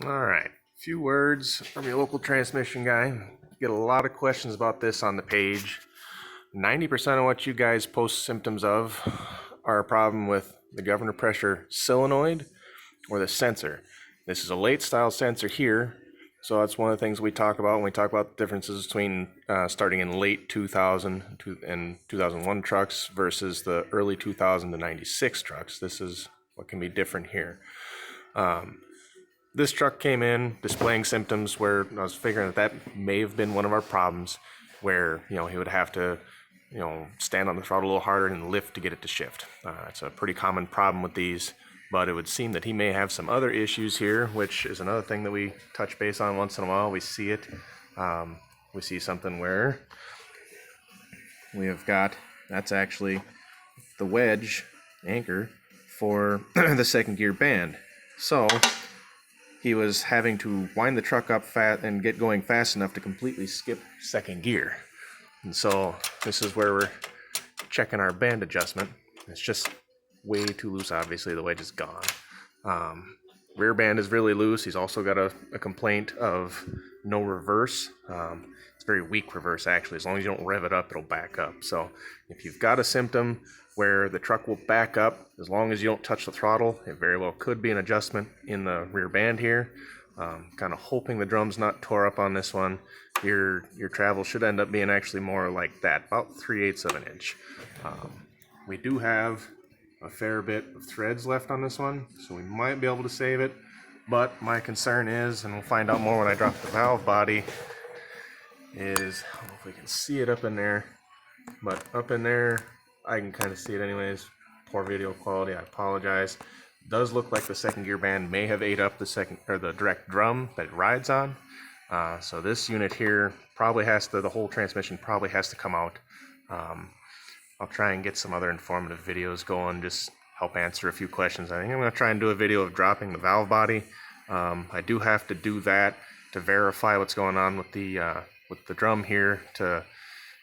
All right, few words from your local transmission guy. Get a lot of questions about this on the page. 90% of what you guys post symptoms of are a problem with the governor pressure solenoid or the sensor. This is a late style sensor here, so that's one of the things we talk about when we talk about the differences between starting in late 2000 and 2001 trucks versus the early 2000 to 96 trucks. This is what can be different here. This truck came in displaying symptoms where I was figuring that may have been one of our problems, where he would have to stand on the throttle a little harder and lift to get it to shift. It's a pretty common problem with these, but it would seem that he may have some other issues here, which is another thing that we touch base on once in a while. We see it. We see something where we have got, that's actually the wedge anchor for the second gear band. So he was having to wind the truck up fast and get going fast enough to completely skip second gear. And so this is where we're checking our band adjustment. It's just way too loose. Obviously, the wedge is gone. Rear band is really loose. He's also got a complaint of no reverse. It's very weak reverse, actually. As long as you don't rev it up, it'll back up. So if you've got a symptom where the truck will back up, as long as you don't touch the throttle, it very well could be an adjustment in the rear band here. Kind of hoping the drum's not tore up on this one. Your travel should end up being actually more like that, about 3/8 of an inch. We do have a fair bit of threads left on this one, so we might be able to save it. But my concern is, and we'll find out more when I drop the valve body, is, I don't know if we can see it up in there, but up in there, I can kind of see it anyways. Poor video quality, I apologize. It does look like the second gear band may have ate up the direct drum that it rides on. So this unit here probably the whole transmission probably has to come out. I'll try and get some other informative videos going, just help answer a few questions. I think I'm going to try and do a video of dropping the valve body. I do have to do that to verify what's going on with the drum here, to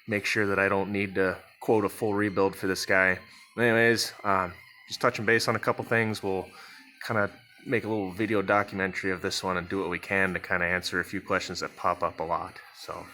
make sure that I don't need to quote a full rebuild for this guy. Anyways, just touching base on a couple things. We'll kind of make a little video documentary of this one and do what we can to kind of answer a few questions that pop up a lot. So